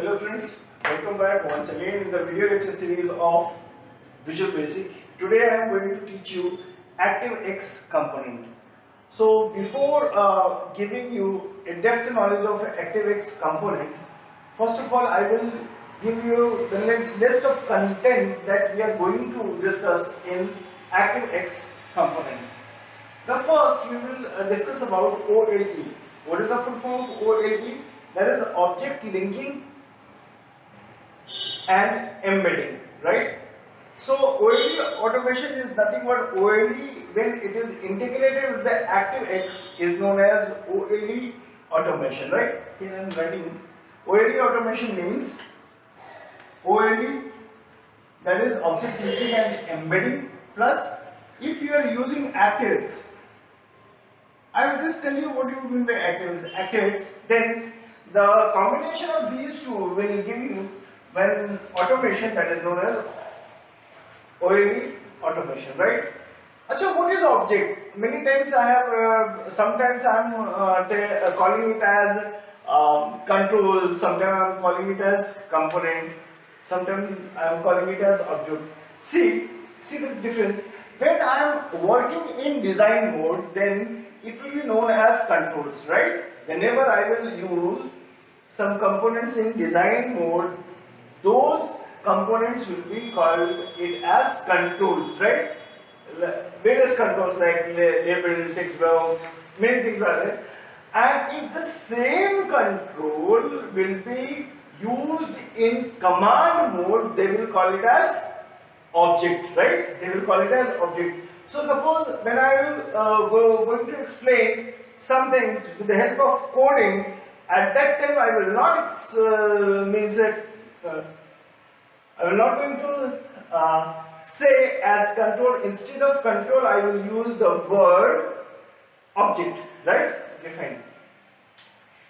Hello friends, welcome back once again in the video lecture series of Visual Basic. Today I am going to teach you ActiveX component. So before giving you a depth knowledge of ActiveX component, first of all I will give you the list of content that we are going to discuss in ActiveX component. The first we will discuss about OLE. What is the full form of OLE? That is object linking and embedding, right? So OLE automation is nothing but OLE when it is integrated with the ActiveX is known as OLE automation, right? Here I am writing OLE automation means OLE, that is object linking and embedding, plus if you are using ActiveX, I will just tell you what you mean by ActiveX, then the combination of these two will give you when automation, that is known as OLE automation, right? Achha, what is object? Many times I have, sometimes I am calling it as control, sometimes I am calling it as component, sometimes I am calling it as object. See the difference. When I am working in design mode, then it will be known as controls, right? Whenever I will use some components in design mode, those components will be called it as controls, right? Various controls like label, text box, many things are there. And if the same control will be used in command mode, they will call it as object, right? They will call it as object. So suppose when I will going to explain some things with the help of coding, at that time I will not I will not going to say as control. Instead of control I will use the word object, right? Okay, fine.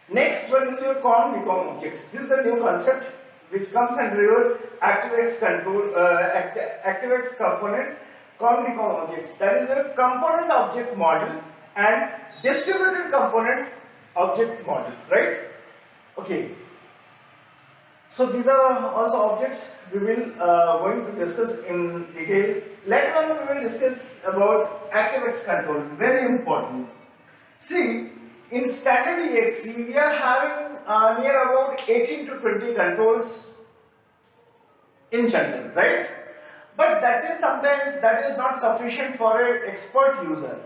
Next one is your COM/DCOM objects. This is the new concept which comes under your ActiveX control, ActiveX component COM/DCOM objects. That is a component object model and distributed component object model, right? Okay. So these are also objects we will going to discuss in detail. Later on we will discuss about ActiveX control. Very important. See, in standard EXE we are having near about 18 to 20 controls in general, right? But that is sometimes that is not sufficient for an expert user.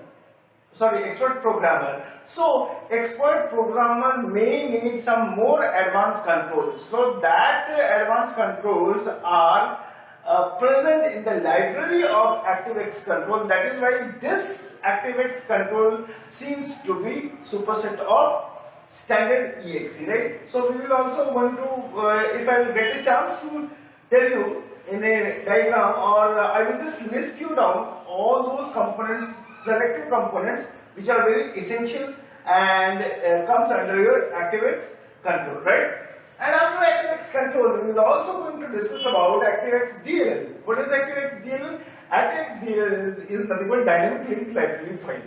Sorry, expert programmer. So expert programmer may need some more advanced controls. So that advanced controls are present in the library of ActiveX control. That is why this ActiveX control seems to be superset of standard EXE, right? So we will also want to, if I will get a chance to tell you in a diagram, or I will just list you down all those components, selective components which are very essential and comes under your ActiveX control, right? And after ActiveX control, we will also going to discuss about ActiveX DLL. What is ActiveX DLL? ActiveX DLL is nothing but dynamic link library file,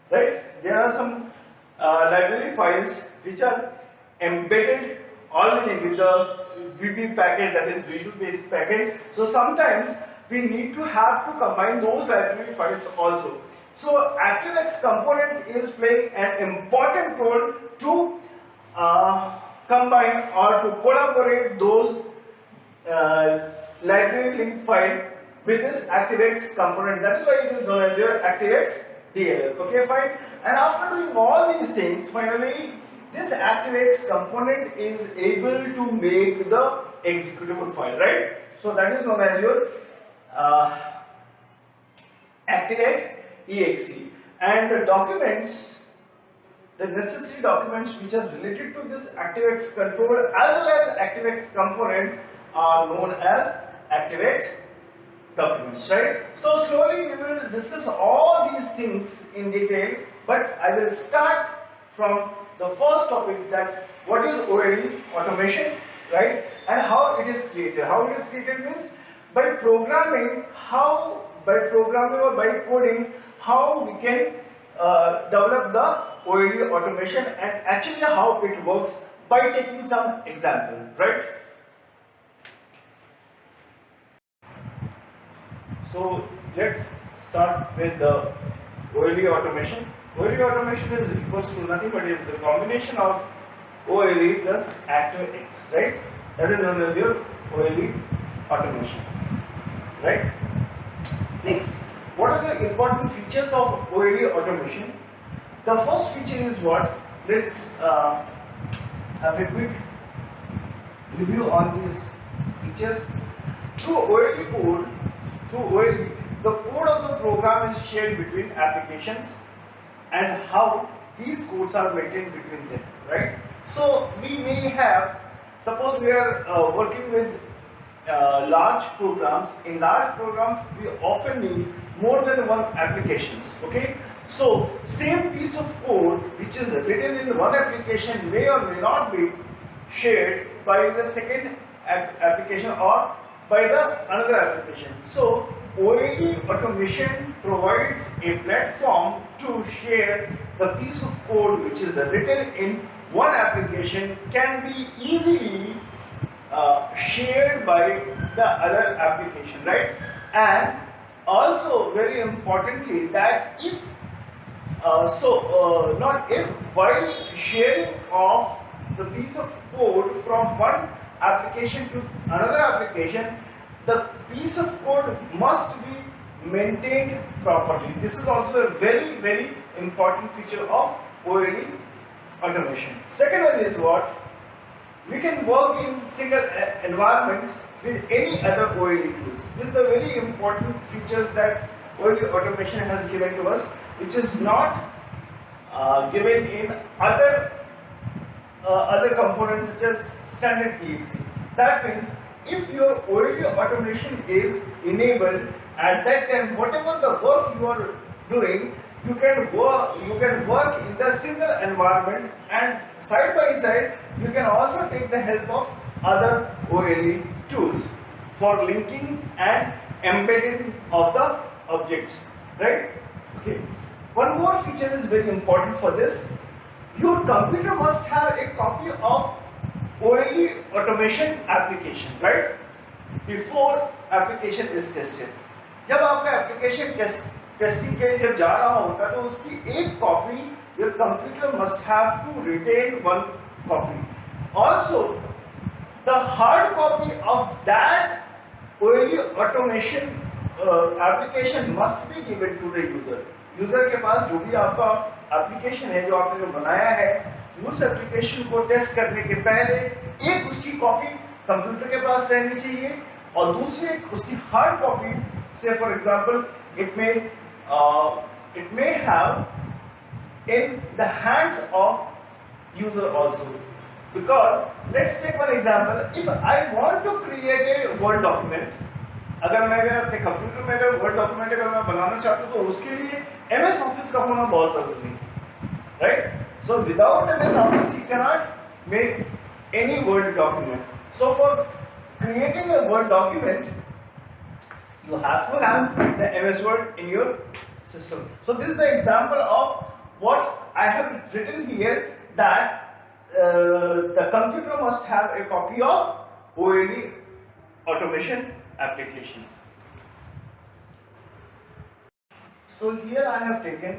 right? There are some library files which are embedded already with the VB package, that is Visual Basic package. So sometimes we need to have to combine those library files also. So ActiveX component is playing an important role to combine or to collaborate those library link file with this ActiveX component. That is why it is known as your ActiveX DLL. Okay, fine. And after doing all these things, finally this ActiveX component is able to make the executable file, right? So that is known as your ActiveX EXE. And the documents, the necessary documents which are related to this ActiveX control as well as ActiveX component are known as ActiveX documents, right? So slowly we will discuss all these things in detail, but I will start from the first topic, that what is OLE automation, right? And how it is created. How it is created means by programming, or by coding, how we can develop the OLE automation and actually how it works by taking some example, right? So let's start with the OLE automation. OLE automation is equals to nothing but is the combination of OLE plus ActiveX, right? That is known as your OLE automation, right? Next, what are the important features of OLE automation? The first feature is what? Let's have a quick review on these features. Through OLE code, the code of the program is shared between applications and how these codes are maintained between them, right? So we may have, suppose we are working with large programs. In large programs, we often need more than one applications, okay? So same piece of code which is written in one application may or may not be shared by the second application or by the another application. So OLE automation provides a platform to share the piece of code which is written in one application can be easily shared by the other application, right? And also very importantly that if not if, while sharing of the piece of code from one application to another application, the piece of code must be maintained properly. This is also a very, very important feature of OLE automation. Second one is what? We can work in single environment with any other OLE tools. This is the very important features that OLE automation has given to us, which is not given in other components such as standard exe. That means if your OLE automation is enabled, at that time whatever the work you are doing, you can work in the single environment, and side by side you can also take the help of other OLE tools for linking and embedding of the objects, right? Okay. One more feature is very important for this. Your computer must have a copy of OLE automation application, right? Before application is tested. जब आपका application testing के लिए जब जा रहा होता है तो उसकी एक copy your computer must have to retain one copy. Also, the hard copy of that OLE automation application must be given to the user. User के पास जो भी आपका एप्लीकेशन है जो आपने जो बनाया है, उस एप्लीकेशन को टेस्ट करने के पहले एक उसकी कॉपी कंप्यूटर के पास रहनी चाहिए और दूसरी उसकी हार्ड कॉपी से for example it may have in the hands of user also. Because let's take one example. If I want to create a Word document, अगर मैं अपने कंप्यूटर में अगर वर्ड डॉक्यूमेंट अगर मैं बनाना चाहता हूं तो उसके लिए MS ऑफिस का होना बहुत जरूरी है, right? So without MS office you can not make any word document. So for creating a word document you have to have the MS Word in your system. So this is the example of what I have written here, that the computer must have a copy of OLE automation application. So here I have taken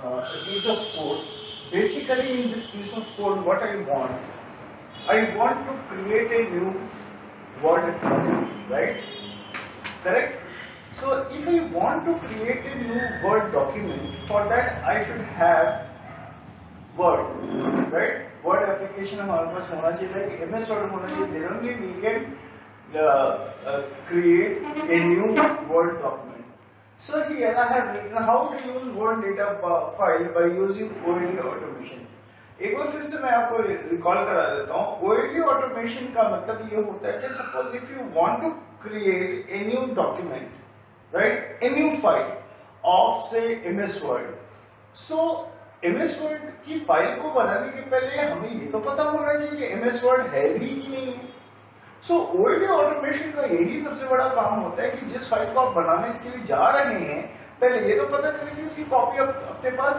a piece of code. Basically in this piece of code what I want to create a new Word document, right? Correct? So if I want to create a new Word document, for that I should have Word, right? Word application हमारे पास होना चाहिए, MS Word होना चाहिए. Then only we can create a new Word document. So here I have written how to use Word data file by using OLE automation. एक बार फिर से मैं आपको रिकॉल करा देता हूँ. OLE automation का मतलब ये होता है कि suppose if you want to create a new document, right, a new file of say MS Word. So MS Word की फाइल को बनाने के पहले हमें ये तो पता होना चाहिए कि MS Word है भी कि नहीं है. So OLE automation का यही सबसे बड़ा काम होता है कि जिस फाइल को आप बनाने के लिए जा रहे हैं पहले ये तो पता चले कि उसकी कॉपी अपने पास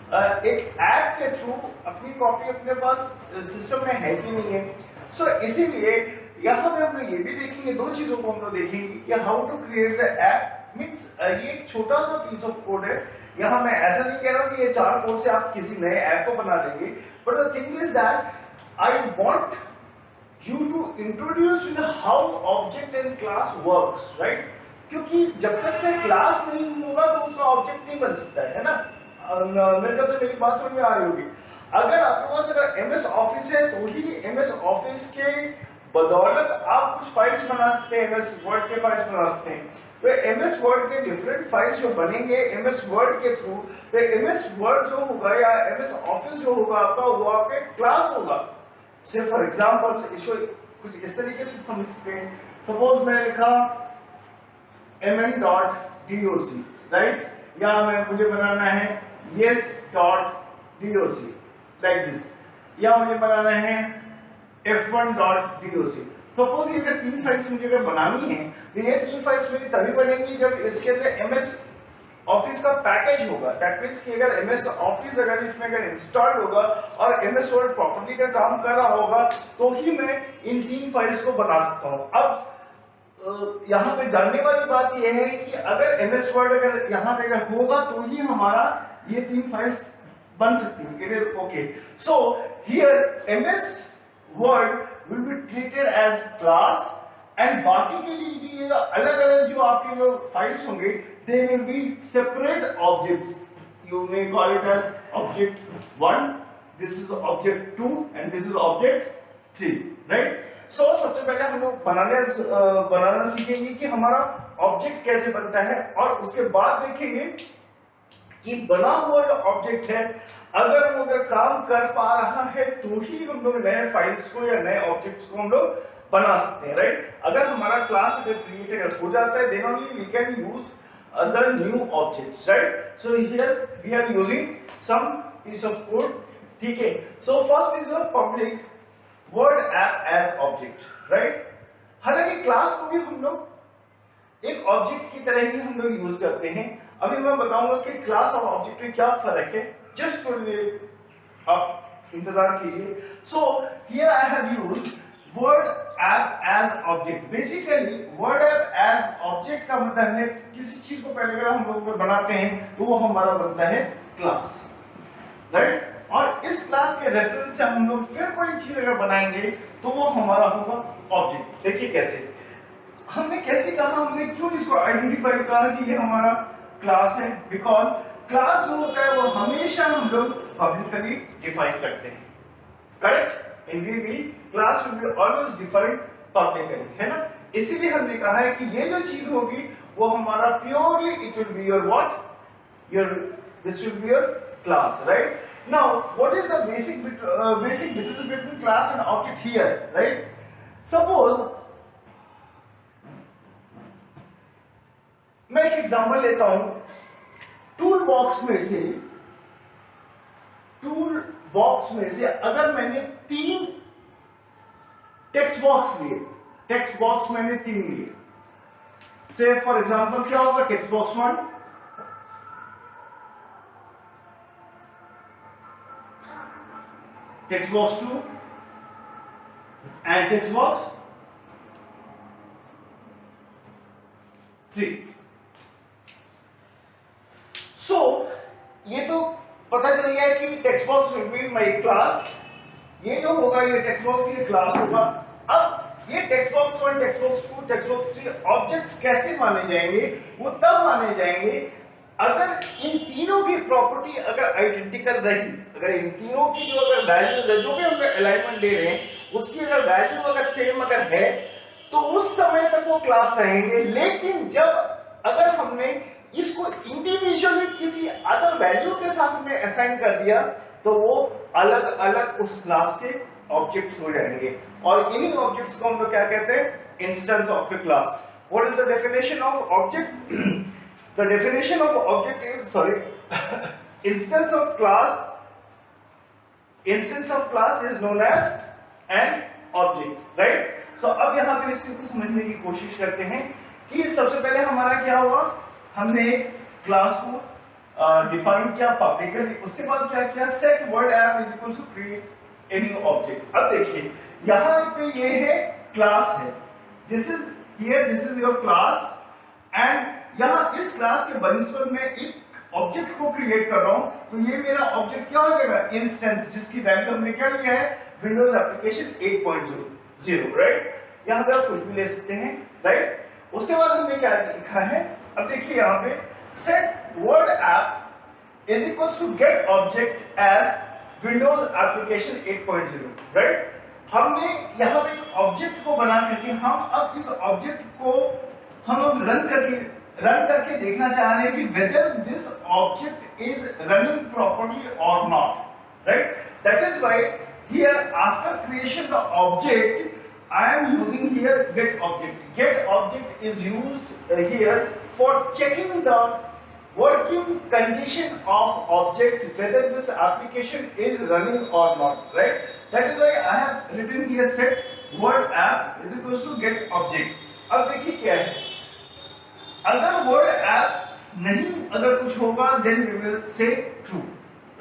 एक ऐप के थ्रू अपनी कॉपी अपने पास सिस्टम में है कि नहीं है। सो इसीलिए यहाँ पे हम लोग ये भी देखेंगे, दो चीजों को हम लोग देखेंगे कि how to create the app means ये एक छोटा सा पीस ऑफ कोड है। यहाँ मैं ऐसा नहीं कह रहा हूँ कि ये 4 कोड से आप किसी नए ऐप को बना देंगे, but the thing is that I want you to introduce in how object and class works, right? क्योंकि जब तक से क्लास नहीं होगा तो उसका ऑब्जेक्ट नहीं बन सकता है ना। मेरे ख्याल से मेरी बात समझ में आ रही होगी। अगर आपके पास अगर एमएस ऑफिस है तो ही एमएस ऑफिस के बदौलत आप कुछ फाइल्स बना सकते हैं, एमएस वर्ड के फाइल्स बना सकते हैं। तो एमएस वर्ड के डिफरेंट फाइल्स जो बनेंगे एमएस वर्ड के थ्रू, तो एमएस वर्ड जो होगा या एमएस ऑफिस जो होगा आपका, वो आपके क्लास होगा। से फॉर एग्जाम्पल इसको कुछ इस तरीके से समझ सकते हैं। सपोज मैंने लिखा mn.doc, राइट, या मुझे बनाना है yes.doc लाइक दिस, या मुझे बनाना है f1.doc। सपोज ये 3 फाइल्स मुझे अगर बनानी है तो ये 3 फाइल्स मेरी तभी बनेंगी जब इसके अंदर एमएस ऑफिस का पैकेज होगा। दैट मींस कि अगर एमएस ऑफिस अगर इसमें अगर इंस्टॉल होगा और एमएस वर्ड प्रॉपर्टी का काम कर रहा होगा तो ही मैं इन 3 फाइल्स को बना सकता हूं। अब यहाँ पे जानने वाली बात यह है कि अगर एमएस वर्ड अगर यहाँ पे अगर होगा तो ही हमारा ये 3 फाइल्स बन सकती है। Okay, so here MS Word will be treated as class and बाकी के लिए अलग अलग जो आपके जो फाइल्स होंगे they will be separate objects. You may call it as object 1, this is object 2 and this is object 3, right? So सबसे पहले हम लोग बनाना सीखेंगे कि हमारा ऑब्जेक्ट कैसे बनता है और उसके बाद देखेंगे कि बना हुआ जो ऑब्जेक्ट है अगर वो अगर काम कर पा रहा है तो ही हम लोग नए फाइल्स को या नए ऑब्जेक्ट्स को हम लोग बना सकते हैं, राइट? अगर हमारा क्लास अगर क्रिएट हो जाता है then only we can use other new objects, right? So here we are using some piece of code, ठीक है? So first is your public word app as object, right? हालांकि class को भी हम लोग एक ऑब्जेक्ट की तरह ही हम लोग यूज करते हैं। अभी मैं बताऊंगा कि क्लास और ऑब्जेक्ट में क्या फर्क है, जस्ट फॉर आप इंतजार कीजिए। So here I have used word app as object। Basically word app as object का मतलब है किसी चीज को पहले अगर हम लोग बनाते हैं तो वो हमारा बनता है क्लास, राइट? और इस क्लास के रेफरेंस से हम लोग फिर कोई चीज अगर बनाएंगे तो वो हमारा होगा ऑब्जेक्ट। देखिए कैसे हमने कैसे कहा, हमने क्यों इसको आइडेंटिफाई कहा कि ये हमारा क्लास है, बिकॉज क्लास जो होता है वो हमेशा हम लोग पब्लिकली डिफाइन करते हैं, correct? In VB, class will be always defined publicly, है ना? इसीलिए हमने कहा है कि ये जो चीज होगी वो हमारा purely it will be your what? This will be your class, right? Now, what is the basic difference between class and object here, right? Suppose मैं एक एग्जांपल लेता हूं, टूल बॉक्स में से अगर मैंने 3 टेक्स्ट बॉक्स लिए, टेक्स्ट बॉक्स मैंने 3 लिए, से फॉर एग्जांपल क्या होगा, text box 1, text box 2 and text box 3। सो ये तो पता चल गया है कि text box will be my class, ये जो होगा ये टेक्स्ट बॉक्स ये क्लास होगा। अब ये text box 1, text box 2, text box 3 objects कैसे माने जाएंगे, वो तब माने जाएंगे अगर इन तीनों की प्रॉपर्टी अगर आइडेंटिकल रही, अगर इन तीनों की जो अगर वैल्यू जो भी हम अलाइनमेंट ले रहे हैं उसकी अगर वैल्यू अगर सेम अगर है तो उस समय तक वो क्लास रहेंगे। लेकिन जब अगर हमने इसको इंडिविजुअली किसी अदर वैल्यू के साथ हमने असाइन कर दिया तो वो अलग अलग उस क्लास के ऑब्जेक्ट्स हो जाएंगे और इन्हीं ऑब्जेक्ट्स को हम लोग क्या कहते हैं, instance of a class. What is the definition of object? The definition of object is instance of class is known as an object, right? So अब यहां पर इसको समझने की कोशिश करते हैं कि सबसे पहले हमारा क्या हुआ, हमने एक क्लास को डिफाइन किया पब्लिकली, उसके बाद क्या किया, set word app is equal to create any object. अब देखिए यहाँ पे ये है क्लास है, this is here, this is your class, and यहाँ इस क्लास के बनिस्पत में एक ऑब्जेक्ट को क्रिएट कर रहा हूं, तो ये मेरा ऑब्जेक्ट क्या हो जाएगा, इंस्टेंस, जिसकी वैल्यू हमने क्या लिया है, विंडोज एप्लीकेशन 8.0, राइट। यहाँ पे आप कुछ भी ले सकते हैं, राइट। उसके बाद हमने क्या लिखा है, अब देखिए यहाँ पे set word app is equal to get object as Windows application 8.0, right. हमने यहाँ पे एक ऑब्जेक्ट को बना करके हम अब इस ऑब्जेक्ट को हम अब रन करके देखना चाह रहे हैं कि whether this object is running properly और not, right. That is why here after creation the object I am using here get object. Get object is used here for checking the working condition of object, whether this application is running or not, right? That is why I have written here set word app is equals to get object. अब देखिए क्या है, अगर word app नहीं अगर कुछ होगा then we will say true,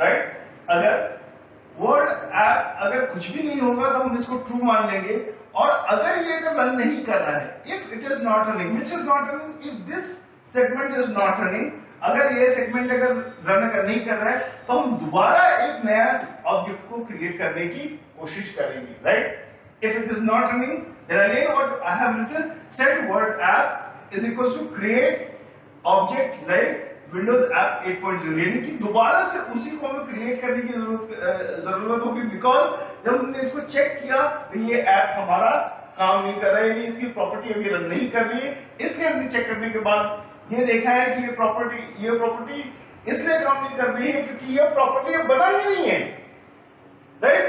right? अगर word app अगर कुछ भी नहीं होगा तो हम इसको true मान लेंगे, और अगर ये रन नहीं कर रहा है, if it is not running, which is not running, if this segment is not running, अगर ये सेगमेंट अगर रन नहीं कर रहा है तो हम दोबारा एक नया ऑब्जेक्ट को क्रिएट करने की कोशिश करेंगे, right. If it is not running then again what I have written set word app is equals to create object like Windows app 8.0, यानी कि दोबारा से उसी को हमें क्रिएट करने की जरूरत होगी, बिकॉज जब हमने इसको चेक किया तो ये ऐप हमारा काम नहीं कर रहा है, यानी इसकी प्रॉपर्टी अभी रन नहीं कर रही है, इसलिए हमने चेक करने के बाद ये देखा है कि ये प्रॉपर्टी इसलिए काम नहीं कर रही है क्योंकि ये प्रॉपर्टी बना ही नहीं है, right.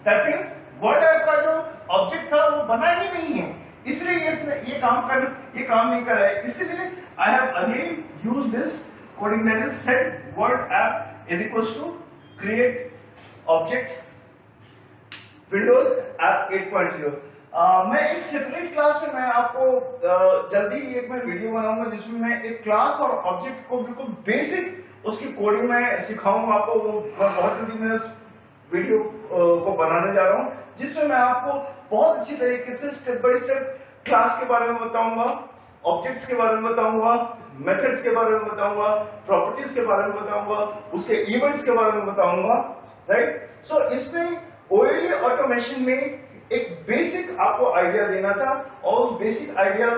That means word app का जो ऑब्जेक्ट था वो बना ही नहीं है, इसलिए ये काम नहीं कर रहा है। इसलिए I have again use this coding that is set word app is equals to create object Windows app 8.0। मैं एक सेपरेट क्लास में मैं आपको जल्दी एक मैं वीडियो बनाऊंगा जिसमें मैं एक क्लास और ऑब्जेक्ट को बिल्कुल बेसिक उसकी कोडिंग में सिखाऊंगा आपको, वो बहुत जल्दी मैं उस वीडियो को बनाने जा रहा हूं, जिसमें मैं आपको बहुत अच्छी तरीके से स्टेप बाय स्टेप क्लास के बारे में बताऊंगा, ऑब्जेक्ट्स के बारे में बताऊंगा, मेथड्स के बारे में बताऊंगा, प्रॉपर्टीज के बारे में बताऊंगा, उसके इवेंट्स के बारे में बताऊंगा, राइट। सो इसमें ओएलई ऑटोमेशन में एक बेसिक आपको आइडिया देना था, और उस बेसिक आइडिया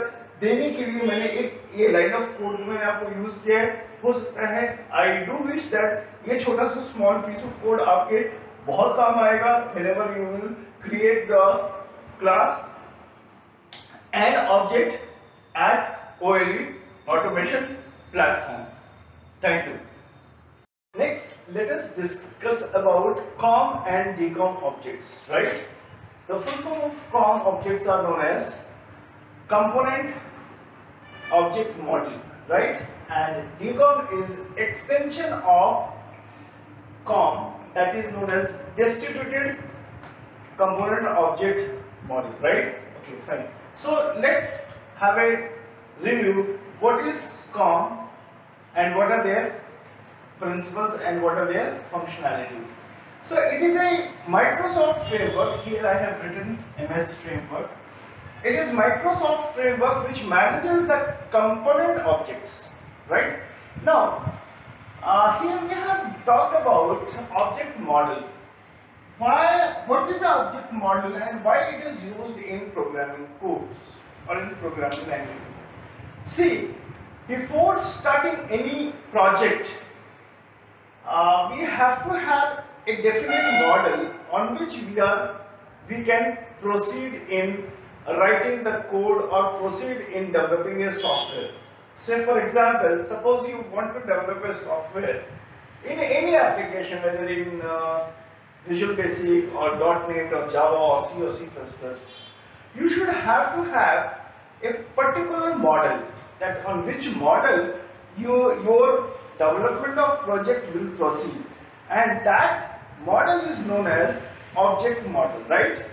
देने के लिए मैंने एक ये लाइन ऑफ कोड मैंने आपको यूज किया है। हो सकता है आई डू विश दैट ये छोटा सा स्मॉल पीस ऑफ कोड आपके बहुत काम आएगा whenever you will create the class and object at OLE automation platform. Thank you. Next, let us discuss about COM and DCOM objects, right? The full form of COM objects are known as component object model, right? And DCOM is extension of COM, that is known as distributed component object model, right? Okay, fine. So let's have a review. What is COM and what are their principles and what are their functionalities? So it is a Microsoft framework. Here I have written MS framework. It is Microsoft framework which manages the component objects, right? Now, here we have talked about object model. What is the object model and why it is used in programming codes or in programming languages? See, before starting any project, we have to have a definite model on which we can proceed in writing the code or proceed in developing a software. Say for example, suppose you want to develop a software in any application, whether in Visual Basic or .NET or Java or C or C++, you should have to have a particular model, that on which model your development of project will proceed, and that model is known as object model, right?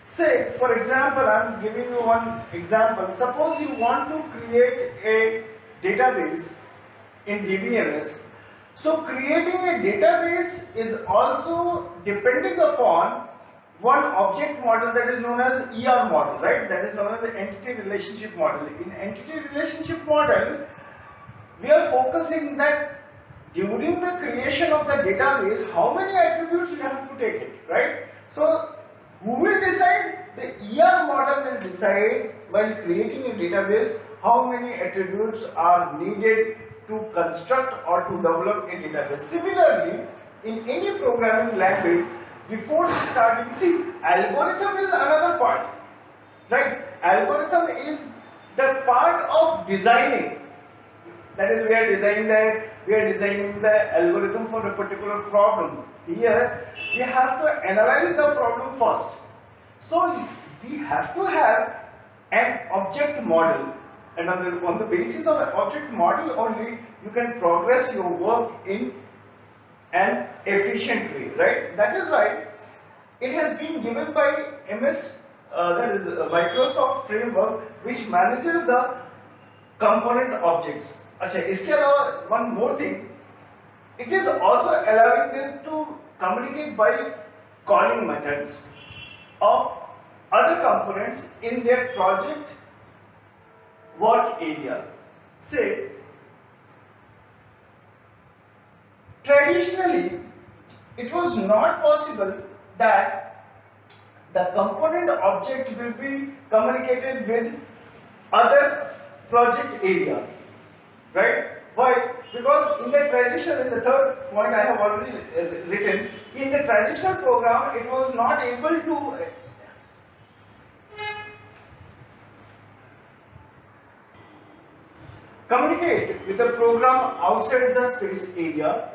Say for example, I am giving you one example. Suppose you want to create a database in DBMS. So creating a database is also depending upon one object model that is known as ER model, right? That is known as the entity relationship model. In entity relationship model, we are focusing that during the creation of the database, how many attributes you have to take it, right? So who will decide? The ER model will decide while creating a database how many attributes are needed to construct or to develop a database. Similarly, in any programming language, before starting, see, algorithm is another part, right? Algorithm is the part of designing. That is, we are designing the algorithm for a particular problem. Here, we have to analyze the problem first. So, we have to have an object model, and on the basis of an object model only, you can progress your work in an efficient way, right? That is why it has been given by MS, that is Microsoft framework, which manages the component objects. अच्छा, इसके अलावा one more thing, it is also allowing them to communicate by calling methods of other components in their project work area. Say, traditionally, it was not possible that the component object will be communicated with other project area, right? Why? Because in the tradition, in the third point I have already written, in the traditional program, it was not able to communicate with the program outside the space area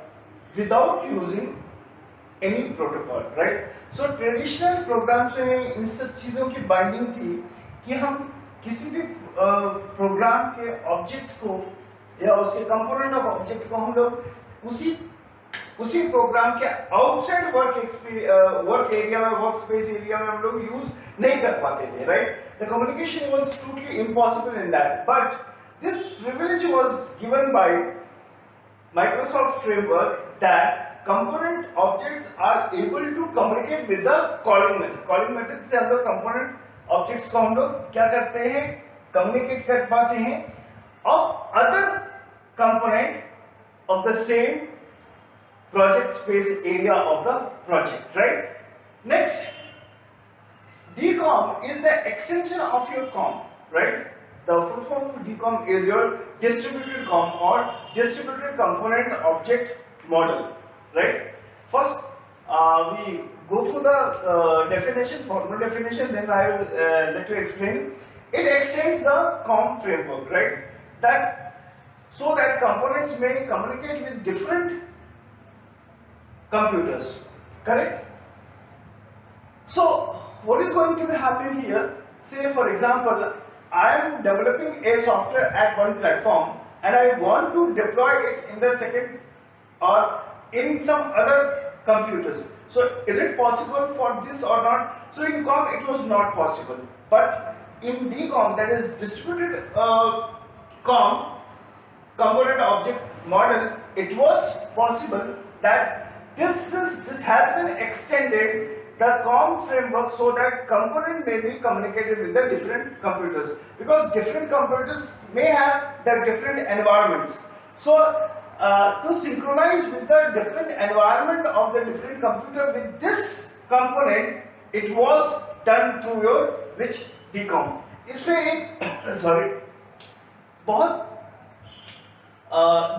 without using any protocol, right? So traditional programs में इन सब चीजों की binding थी कि हम किसी भी programme के ऑब्जेक्ट को या उसके कंपोनेंट ऑफ ऑब्जेक्ट को हम लोग उसी प्रोग्राम के आउटसाइड वर्क एरिया में, वर्क स्पेस एरिया में हम लोग यूज नहीं कर पाते थे, right? The communication was totally impossible in that, but this privilege was given by Microsoft framework that component objects are able to communicate with the calling method. Calling method से हम लोग component objects को हम लोग क्या करते हैं? Communicate कर पाते हैं of other component of the same project space area of the project, right? Next, DCOM is the extension of your COM, right? The full form of DCOM is your distributed COM or distributed component object model, right? First, we go through the definition, formal definition, then I will let you explain. It extends the COM framework, right? So that components may communicate with different computers, correct? So, what is going to be happening here? Say, for example, I am developing a software at one platform and I want to deploy it in the second or in some other computers. So is it possible for this or not? So in COM it was not possible, but in DCOM, that is distributed COM, component object model, it was possible that this has been extended the COM framework so that component may be communicated with the different computers, because different computers may have their different environments. So to synchronize with the different environment of the different computer with this component, it was done through your which DCOM. इसमें एक sorry बहुत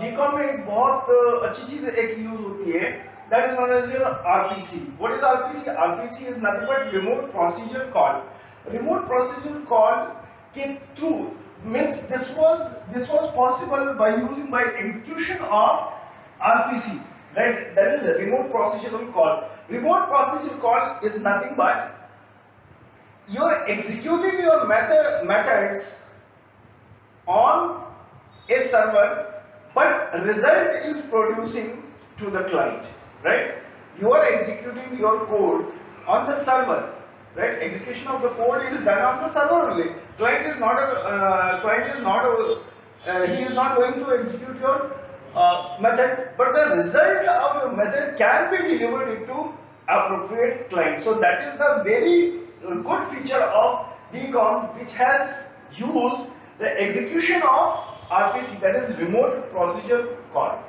DCOM में एक बहुत अच्छी चीज एक use होती है, that is known as your RPC. What is RPC? RPC is nothing but remote procedure call. Remote procedure call के through means this was possible by execution of RPC, right? That is a remote procedural call. Remote procedural call is nothing but you are executing your methods on a server, but result is producing to the client, right? You are executing your code on the server, right? Execution of the code is done on the server only. He is not going to execute your method, but the result of your method can be delivered into appropriate client. So that is the very good feature of DCOM, which has used the execution of RPC, that is remote procedure call.